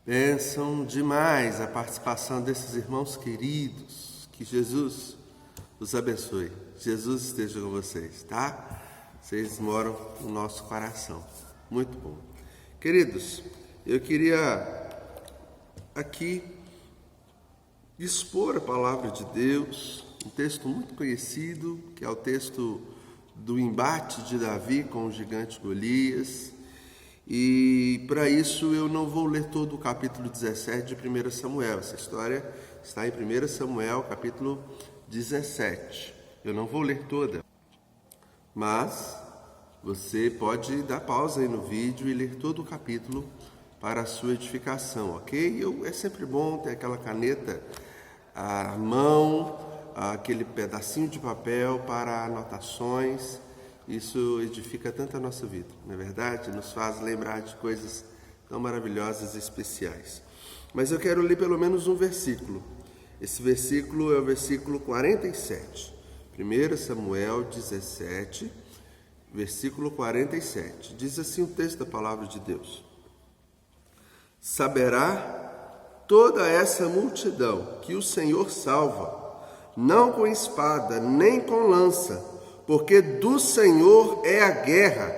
Bênção demais a participação desses irmãos queridos. Que Jesus os abençoe. Jesus esteja com vocês, tá? Vocês moram no nosso coração. Muito bom. Queridos, eu queria aqui expor a palavra de Deus, um texto muito conhecido, que é o texto do embate de Davi com o gigante Golias. E para isso eu não vou ler todo o capítulo 17 de 1 Samuel. Essa história está em 1 Samuel, capítulo 17. Eu não vou ler toda, mas você pode dar pausa aí no vídeo e ler todo o capítulo para a sua edificação, ok? É sempre bom ter aquela caneta à mão, aquele pedacinho de papel para anotações. Isso edifica tanto a nossa vida, não é verdade? Nos faz lembrar de coisas tão maravilhosas e especiais. Mas eu quero ler pelo menos um versículo. Esse versículo é o versículo 47. 1 Samuel 17, versículo 47. Diz assim o texto da palavra de Deus: Saberá toda essa multidão que o Senhor salva, não com espada, nem com lança, porque do Senhor é a guerra,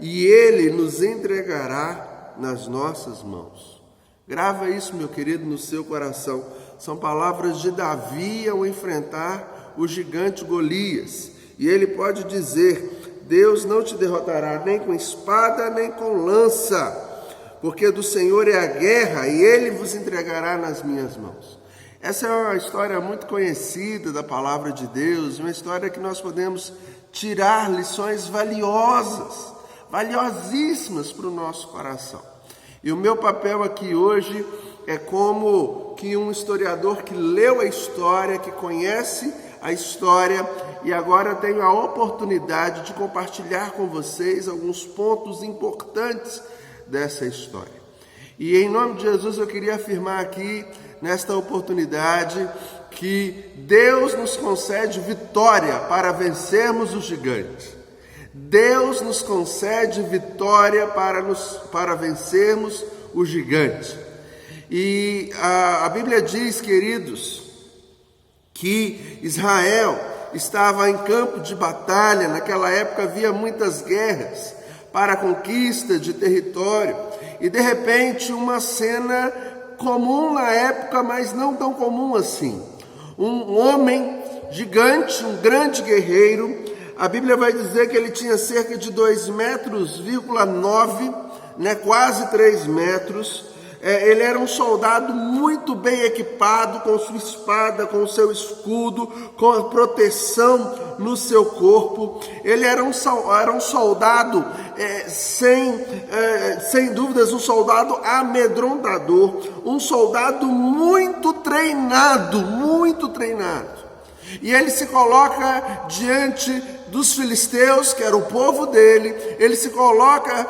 e Ele nos entregará nas nossas mãos. Grava isso, meu querido, no seu coração. São palavras de Davi ao enfrentar o gigante Golias. E ele pode dizer: Deus não te derrotará nem com espada, nem com lança, porque do Senhor é a guerra, e Ele vos entregará nas minhas mãos. Essa é uma história muito conhecida da palavra de Deus, uma história que nós podemos tirar lições valiosíssimas para o nosso coração. E o meu papel aqui hoje é como que um historiador que leu a história, que conhece a história, e agora tenho a oportunidade de compartilhar com vocês alguns pontos importantes dessa história. E em nome de Jesus eu queria afirmar aqui, nesta oportunidade, que Deus nos concede vitória para vencermos o gigante. Deus nos concede vitória para vencermos o gigante. E a Bíblia diz, queridos, que Israel estava em campo de batalha. Naquela época havia muitas guerras para a conquista de território. E de repente uma cena comum na época, mas não tão comum assim. Um homem gigante, um grande guerreiro. A Bíblia vai dizer que ele tinha cerca de 2,9 metros, quase 3 metros. Ele era um soldado muito bem equipado, com sua espada, com o seu escudo, com a proteção no seu corpo. Ele era um soldado, sem dúvidas, um soldado amedrontador, um soldado muito treinado. E ele se coloca diante dos filisteus, que era o povo dele. Ele se coloca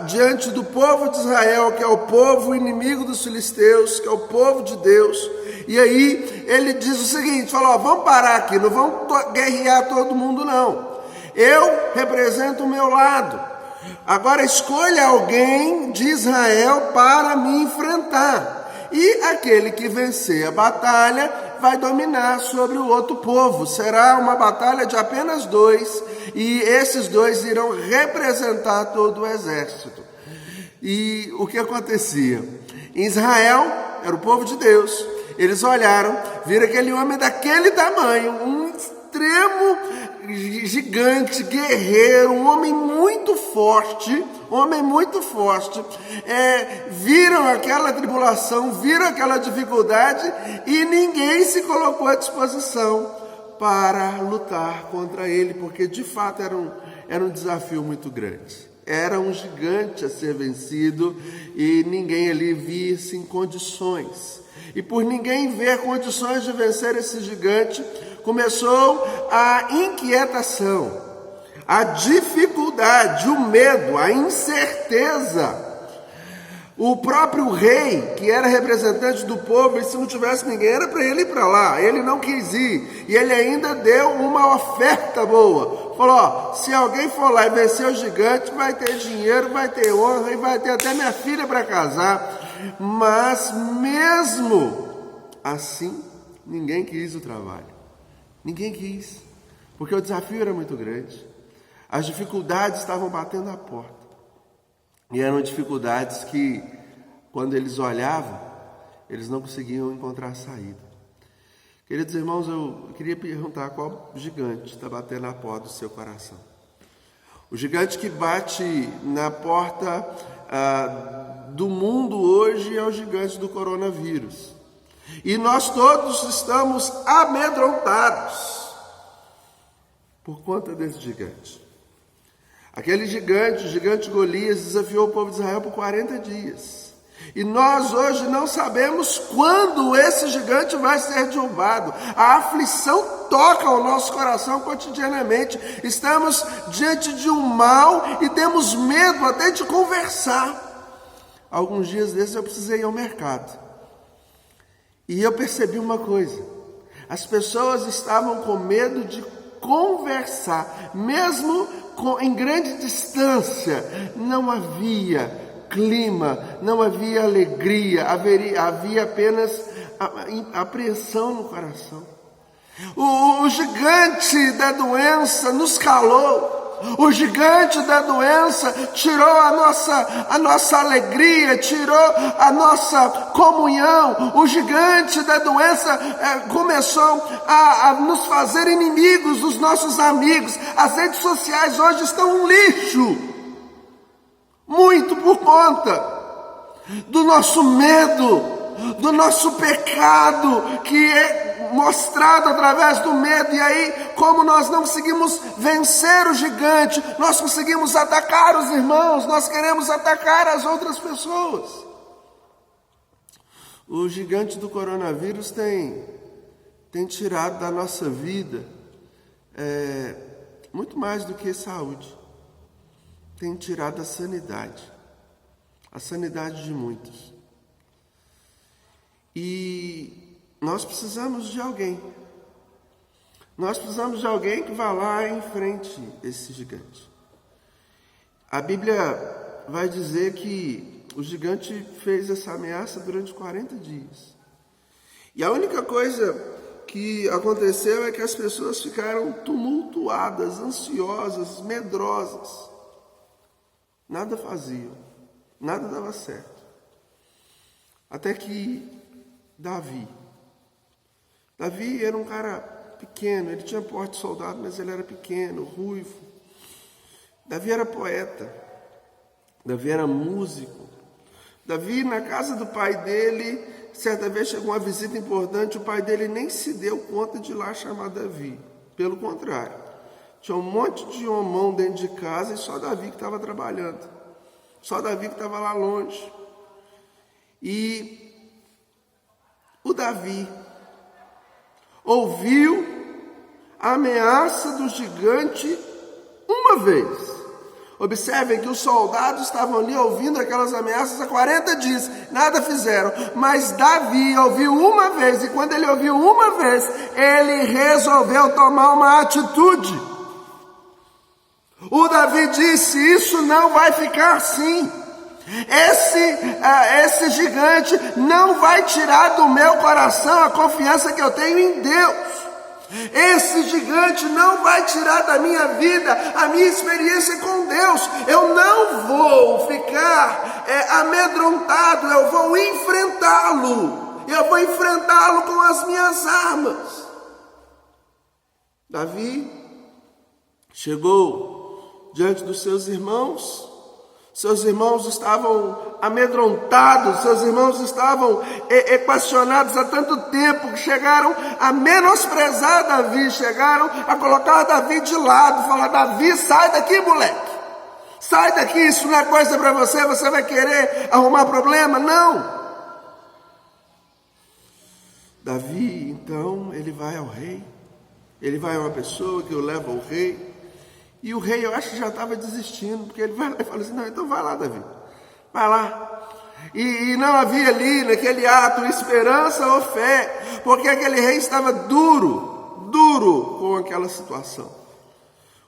diante do povo de Israel, que é o povo inimigo dos filisteus, que é o povo de Deus. E aí ele diz o seguinte, fala: vamos parar aqui, não vamos guerrear todo mundo não. Eu represento o meu lado. Agora escolha alguém de Israel para me enfrentar. E aquele que vencer a batalha vai dominar sobre o outro povo. Será uma batalha de apenas 2, e esses 2 irão representar todo o exército. E o que acontecia? Em Israel, era o povo de Deus, eles olharam, viram aquele homem daquele tamanho, um extremo gigante, guerreiro, um homem muito forte, viram aquela tribulação, viram aquela dificuldade, e ninguém se colocou à disposição para lutar contra ele, porque de fato era um desafio muito grande. Era um gigante a ser vencido, e ninguém ali via-se em condições. E por ninguém ver condições de vencer esse gigante, começou a inquietação, a dificuldade, o medo, a incerteza. O próprio rei, que era representante do povo, e se não tivesse ninguém, era para ele ir para lá. Ele não quis ir, e ele ainda deu uma oferta boa. Falou: se alguém for lá e vencer o gigante, vai ter dinheiro, vai ter honra, e vai ter até minha filha para casar. Mas mesmo assim, ninguém quis o trabalho. Ninguém quis, porque o desafio era muito grande. As dificuldades estavam batendo à porta. E eram dificuldades que, quando eles olhavam, eles não conseguiam encontrar saída. Queridos irmãos, eu queria perguntar qual gigante está batendo na porta do seu coração. O gigante que bate na porta do mundo hoje é o gigante do coronavírus. E nós todos estamos amedrontados por conta desse gigante. Aquele gigante, o gigante Golias, desafiou o povo de Israel por 40 dias. E nós hoje não sabemos quando esse gigante vai ser derrubado. A aflição toca o nosso coração cotidianamente. Estamos diante de um mal e temos medo até de conversar. Alguns dias desses eu precisei ir ao mercado. E eu percebi uma coisa. As pessoas estavam com medo de conversar. Mesmo em grande distância, não havia clima, não havia alegria, havia apenas apreensão no coração. O gigante da doença nos calou. O gigante da doença tirou a nossa alegria, tirou a nossa comunhão. O gigante da doença começou a nos fazer inimigos dos nossos amigos. As redes sociais hoje estão um lixo. Muito por conta do nosso medo, do nosso pecado, que é mostrado através do medo. E aí, como nós não conseguimos vencer o gigante, nós conseguimos atacar os irmãos, nós queremos atacar as outras pessoas. O gigante do coronavírus tem tirado da nossa vida muito mais do que saúde. Tem tirado a sanidade de muitos. E nós precisamos de alguém. Nós precisamos de alguém que vá lá em frente esse gigante. A Bíblia vai dizer que o gigante fez essa ameaça durante 40 dias. E a única coisa que aconteceu é que as pessoas ficaram tumultuadas, ansiosas, medrosas. Nada faziam, nada dava certo. Até que Davi era um cara pequeno, ele tinha porte de soldado, mas ele era pequeno, ruivo. Davi era poeta, Davi era músico. Davi, na casa do pai dele, certa vez chegou uma visita importante, o pai dele nem se deu conta de ir lá chamar Davi. Pelo contrário. Tinha um monte de homão dentro de casa e só Davi que estava trabalhando. Só Davi que estava lá longe. E o Davi ouviu a ameaça do gigante uma vez. Observem que os soldados estavam ali ouvindo aquelas ameaças há 40 dias. Nada fizeram. Mas Davi ouviu uma vez. E quando ele ouviu uma vez, ele resolveu tomar uma atitude. O Davi disse: isso não vai ficar assim. Esse gigante não vai tirar do meu coração a confiança que eu tenho em Deus. Esse gigante não vai tirar da minha vida a minha experiência com Deus. Eu não vou ficar amedrontado, eu vou enfrentá-lo. Eu vou enfrentá-lo com as minhas armas. Davi chegou diante dos seus irmãos estavam amedrontados, seus irmãos estavam equacionados há tanto tempo, que chegaram a menosprezar Davi, chegaram a colocar Davi de lado, falar: Davi, sai daqui, moleque, sai daqui, isso não é coisa para você, você vai querer arrumar problema? Não. Davi, então, ele vai ao rei, ele vai a uma pessoa que o leva ao rei. E o rei, eu acho que já estava desistindo, porque ele vai lá e fala assim: não, então vai lá, Davi, vai lá. E não havia ali, naquele ato, esperança ou fé, porque aquele rei estava duro com aquela situação.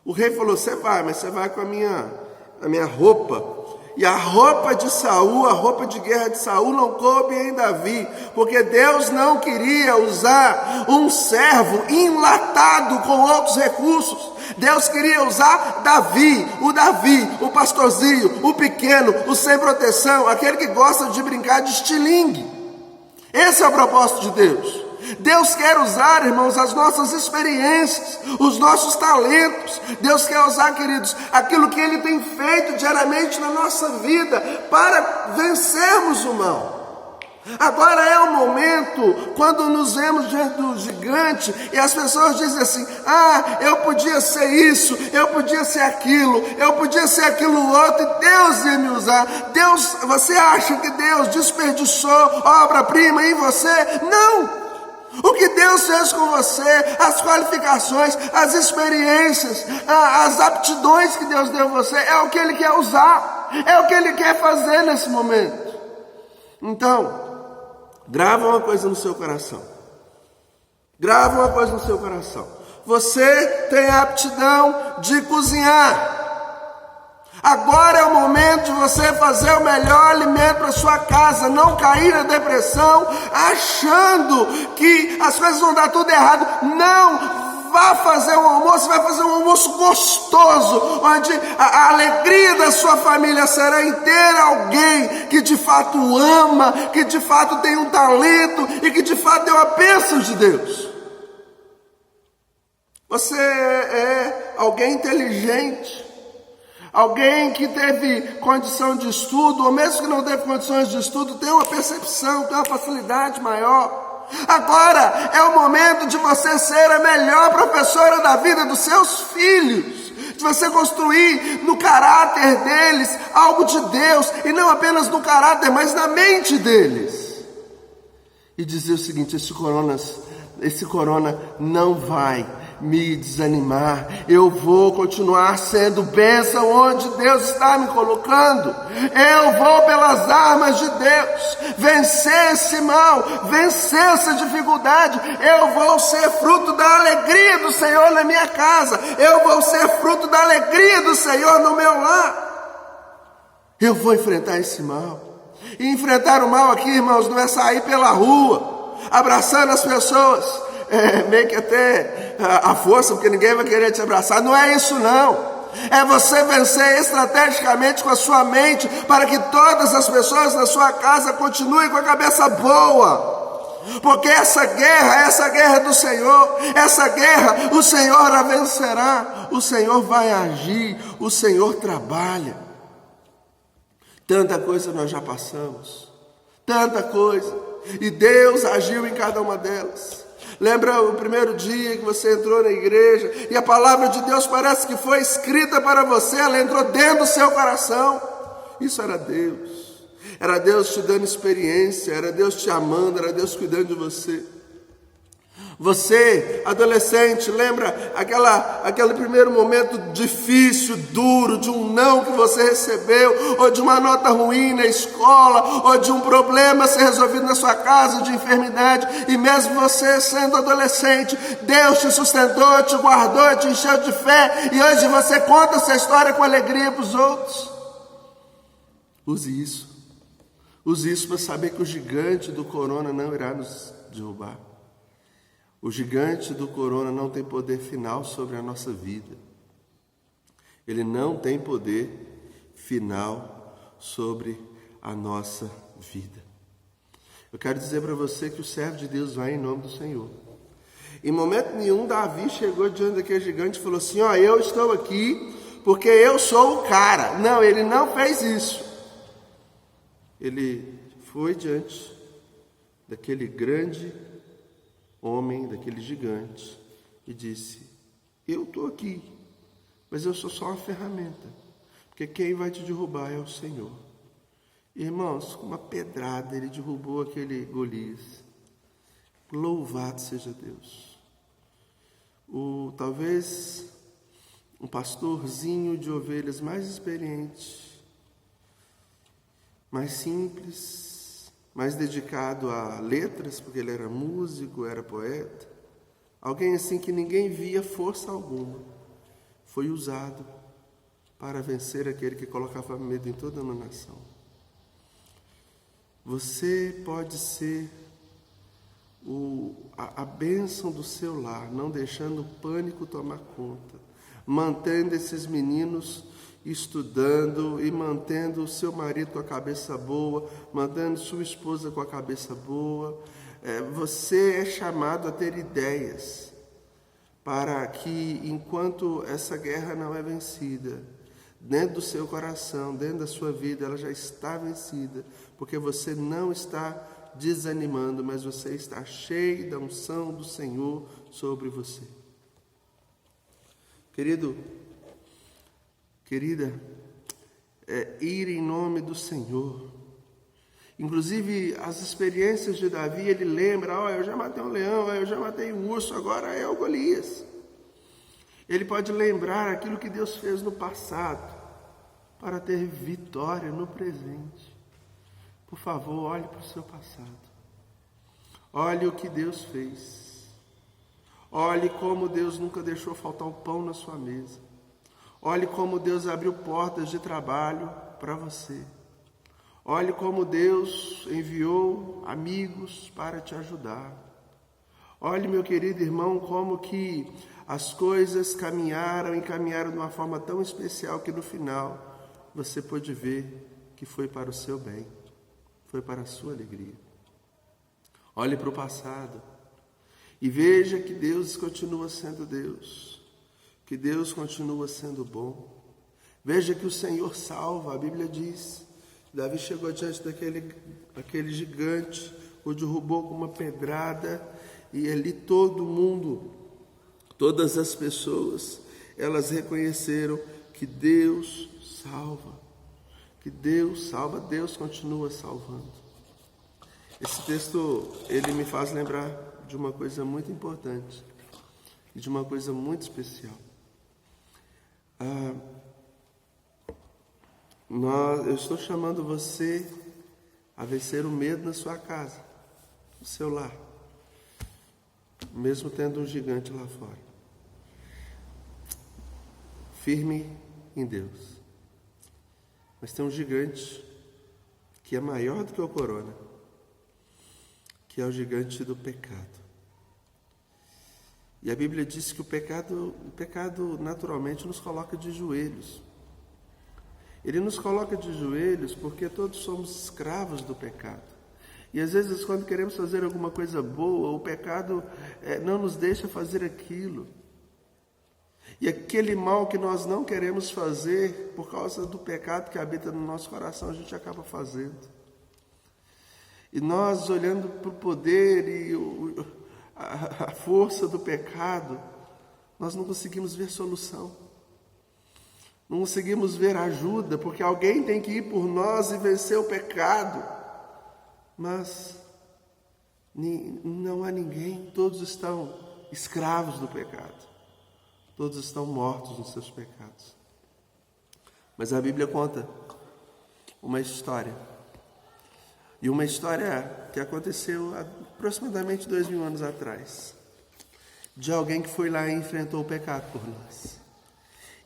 O rei falou: você vai, mas você vai com a minha roupa. E a roupa de Saul, a roupa de guerra de Saul não coube em Davi, porque Deus não queria usar um servo enlatado com outros recursos. Deus queria usar Davi, o pastorzinho, o pequeno, o sem proteção, aquele que gosta de brincar de estilingue. Esse é o propósito de Deus. Deus quer usar, irmãos, as nossas experiências, os nossos talentos. Deus quer usar, queridos, aquilo que Ele tem feito diariamente na nossa vida para vencermos o mal. Agora é o momento quando nos vemos diante do gigante e as pessoas dizem assim: eu podia ser isso, eu podia ser aquilo, eu podia ser aquilo outro e Deus ia me usar. Deus, você acha que Deus desperdiçou obra-prima em você? Não! O que Deus fez com você, as qualificações, as experiências, as aptidões que Deus deu a você, é o que Ele quer usar, é o que Ele quer fazer nesse momento. Então, grava uma coisa no seu coração. Grava uma coisa no seu coração. Você tem a aptidão de cozinhar. Agora é o momento de você fazer o melhor alimento para sua casa, não cair na depressão, achando que as coisas vão dar tudo errado. Não, vá fazer um almoço, vai fazer um almoço gostoso, onde a alegria da sua família será em ter alguém que de fato ama, que de fato tem um talento e que de fato é uma bênção de Deus. Você é alguém inteligente, alguém que teve condição de estudo, ou mesmo que não teve condições de estudo, tem uma percepção, tem uma facilidade maior. Agora é o momento de você ser a melhor professora da vida dos seus filhos, de você construir no caráter deles algo de Deus, e não apenas no caráter, mas na mente deles. E dizer o seguinte: esse corona não vai me desanimar, eu vou continuar sendo bênção onde Deus está me colocando. Eu vou pelas armas de Deus vencer esse mal, vencer essa dificuldade. Eu vou ser fruto da alegria do Senhor na minha casa, eu vou ser fruto da alegria do Senhor no meu lar. Eu vou enfrentar esse mal. E enfrentar o mal aqui, irmãos, não é sair pela rua abraçando as pessoas, meio que até a força, porque ninguém vai querer te abraçar. Não é isso não. É você vencer estrategicamente com a sua mente, para que todas as pessoas na sua casa continuem com a cabeça boa. Porque essa guerra é do Senhor. Essa guerra o Senhor a vencerá. O Senhor vai agir, o Senhor trabalha. Tanta coisa nós já passamos, tanta coisa, e Deus agiu em cada uma delas. Lembra o primeiro dia que você entrou na igreja e a palavra de Deus parece que foi escrita para você, ela entrou dentro do seu coração? Isso era Deus te dando experiência, era Deus te amando, era Deus cuidando de você. Você, adolescente, lembra aquele primeiro momento difícil, duro, de um não que você recebeu, ou de uma nota ruim na escola, ou de um problema a ser resolvido na sua casa, de enfermidade, e mesmo você sendo adolescente, Deus te sustentou, te guardou, te encheu de fé, e hoje você conta essa história com alegria para os outros. Use isso para saber que o gigante do corona não irá nos derrubar. O gigante do corona não tem poder final sobre a nossa vida. Ele não tem poder final sobre a nossa vida. Eu quero dizer para você que o servo de Deus vai em nome do Senhor. Em momento nenhum, Davi chegou diante daquele gigante e falou assim: eu estou aqui porque eu sou o cara. Não, ele não fez isso. Ele foi diante daquele grande homem, daquele gigante, e disse: eu estou aqui, mas eu sou só uma ferramenta, porque quem vai te derrubar é o Senhor. Irmãos, com uma pedrada ele derrubou aquele Golias. Louvado seja Deus. Talvez um pastorzinho de ovelhas mais experiente, mais simples, mais dedicado a letras, porque ele era músico, era poeta, alguém assim que ninguém via força alguma, foi usado para vencer aquele que colocava medo em toda uma nação. Você pode ser a bênção do seu lar, não deixando o pânico tomar conta, mantendo esses meninos estudando e mantendo o seu marido com a cabeça boa, mantendo sua esposa com a cabeça boa. Você é chamado a ter ideias para que, enquanto essa guerra não é vencida, dentro do seu coração, dentro da sua vida, ela já está vencida, porque você não está desanimando, mas você está cheio da unção do Senhor sobre você. Querido, querida, ir em nome do Senhor. Inclusive, as experiências de Davi, ele lembra, eu já matei um leão, eu já matei um urso, agora é o Golias. Ele pode lembrar aquilo que Deus fez no passado, para ter vitória no presente. Por favor, olhe para o seu passado. Olhe o que Deus fez. Olhe como Deus nunca deixou faltar o pão na sua mesa. Olhe como Deus abriu portas de trabalho para você. Olhe como Deus enviou amigos para te ajudar. Olhe, meu querido irmão, como que as coisas caminharam de uma forma tão especial que no final você pôde ver que foi para o seu bem, foi para a sua alegria. Olhe para o passado e veja que Deus continua sendo Deus, que Deus continua sendo bom. Veja que o Senhor salva. A Bíblia diz, Davi chegou diante daquele gigante, o derrubou com uma pedrada, e ali todo mundo, todas as pessoas, elas reconheceram que Deus salva, que Deus salva, Deus continua salvando. Esse texto, ele me faz lembrar de uma coisa muito importante e de uma coisa muito especial. Eu estou chamando você a vencer o medo na sua casa, no seu lar, mesmo tendo um gigante lá fora. Firme em Deus. Mas tem um gigante que é maior do que o corona, que é o gigante do pecado. E a Bíblia diz que o pecado naturalmente nos coloca de joelhos. Ele nos coloca de joelhos porque todos somos escravos do pecado. E às vezes, quando queremos fazer alguma coisa boa, o pecado não nos deixa fazer aquilo. E aquele mal que nós não queremos fazer, por causa do pecado que habita no nosso coração, a gente acaba fazendo. E nós, olhando para o poder e a força do pecado, nós não conseguimos ver solução. Não conseguimos ver ajuda, porque alguém tem que ir por nós e vencer o pecado. Mas não há ninguém, todos estão escravos do pecado. Todos estão mortos nos seus pecados. Mas a Bíblia conta uma história. E uma história que aconteceu há aproximadamente 2000 anos atrás. De alguém que foi lá e enfrentou o pecado por nós.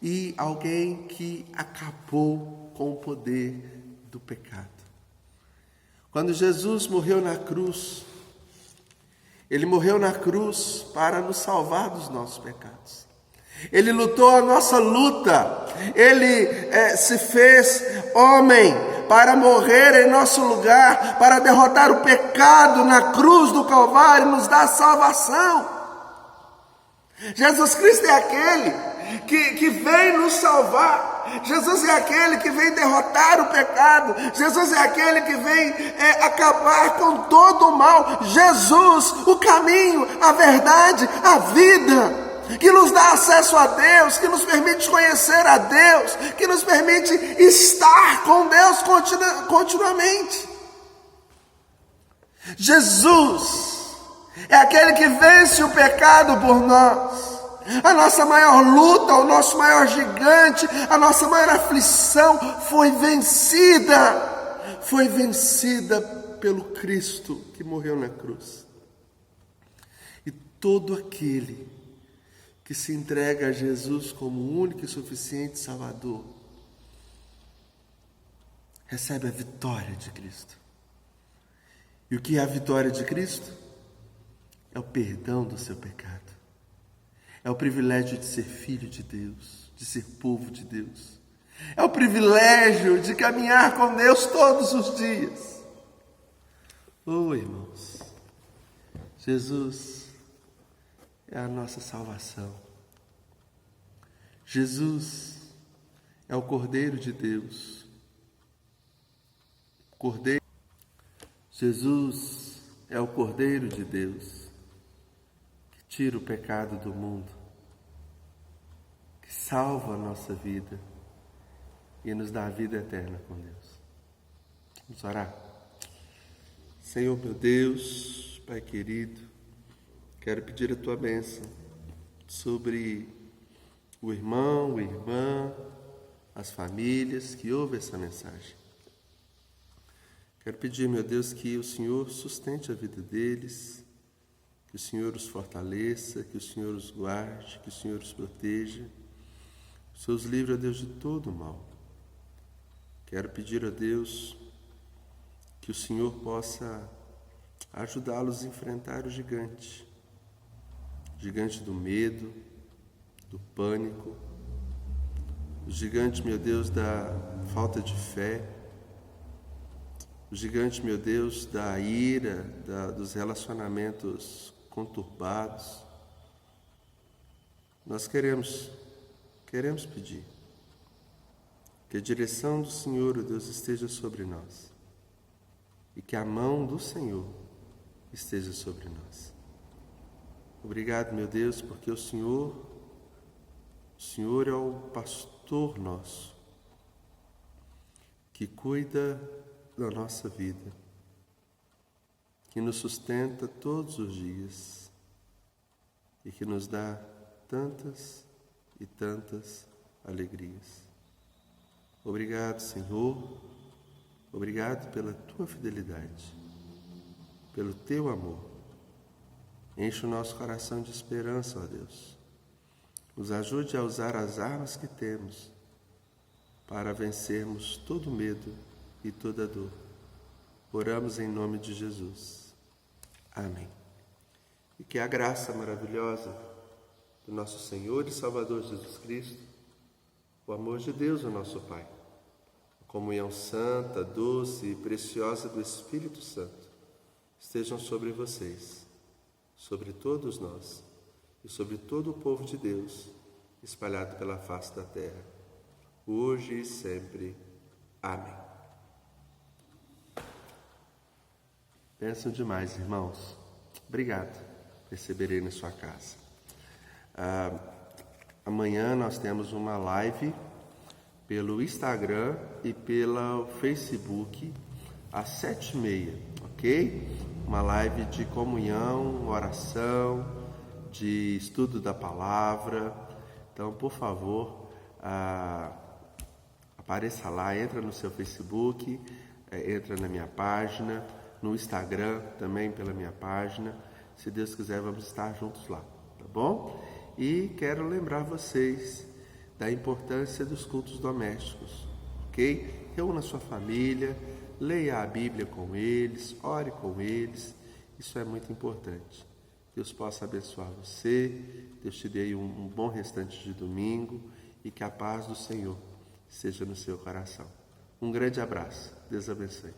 E alguém que acabou com o poder do pecado. Quando Jesus morreu na cruz, Ele morreu na cruz para nos salvar dos nossos pecados. Ele lutou a nossa luta. Ele se fez homem para morrer em nosso lugar, para derrotar o pecado na cruz do Calvário e nos dar salvação. Jesus Cristo é aquele que vem nos salvar. Jesus é aquele que vem derrotar o pecado. Jesus é aquele que vem acabar com todo o mal. Jesus, o caminho, a verdade, a vida, que nos dá acesso a Deus, que nos permite conhecer a Deus, que nos permite estar com Deus continuamente. Jesus é aquele que vence o pecado por nós. A nossa maior luta, o nosso maior gigante, a nossa maior aflição foi vencida pelo Cristo que morreu na cruz. E todo aquele que se entrega a Jesus como o único e suficiente Salvador recebe a vitória de Cristo. E o que é a vitória de Cristo? É o perdão do seu pecado. É o privilégio de ser filho de Deus, de ser povo de Deus. É o privilégio de caminhar com Deus todos os dias. Oh, irmãos, Jesus é a nossa salvação. Jesus é o Cordeiro de Deus. Jesus é o Cordeiro de Deus que tira o pecado do mundo, que salva a nossa vida e nos dá a vida eterna com Deus. Vamos orar. Senhor meu Deus, Pai querido, quero pedir a Tua bênção sobre o irmão, a irmã, as famílias que ouvem essa mensagem. Quero pedir, meu Deus, que o Senhor sustente a vida deles, que o Senhor os fortaleça, que o Senhor os guarde, que o Senhor os proteja, que o Senhor os livre, ó Deus, de todo o mal. Quero pedir a Deus que o Senhor possa ajudá-los a enfrentar o gigante do medo, do pânico, o gigante, meu Deus, da falta de fé, o gigante, meu Deus, da ira, dos relacionamentos conturbados. Nós queremos pedir que a direção do Senhor, ó Deus, esteja sobre nós e que a mão do Senhor esteja sobre nós. Obrigado, meu Deus, porque o Senhor é o pastor nosso, que cuida da nossa vida, que nos sustenta todos os dias e que nos dá tantas e tantas alegrias. Obrigado, Senhor, obrigado pela Tua fidelidade, pelo Teu amor. Enche o nosso coração de esperança, ó Deus. Nos ajude a usar as armas que temos para vencermos todo medo e toda dor. Oramos em nome de Jesus. Amém. E que a graça maravilhosa do nosso Senhor e Salvador Jesus Cristo, o amor de Deus, o nosso Pai, a comunhão santa, doce e preciosa do Espírito Santo estejam sobre vocês, sobre todos nós e sobre todo o povo de Deus espalhado pela face da terra, hoje e sempre. Amém. Bênção demais, irmãos. Obrigado. Receberei na sua casa. Amanhã nós temos uma live pelo Instagram e pelo Facebook às 7h30, ok? Uma live de comunhão, oração, de estudo da palavra. Então, por favor, apareça lá, entra no seu Facebook, entra na minha página, no Instagram também pela minha página. Se Deus quiser, vamos estar juntos lá, tá bom? E quero lembrar vocês da importância dos cultos domésticos, ok? Reúna sua família, leia a Bíblia com eles, ore com eles, isso é muito importante. Deus possa abençoar você, Deus te dê um bom restante de domingo e que a paz do Senhor seja no seu coração. Um grande abraço, Deus abençoe.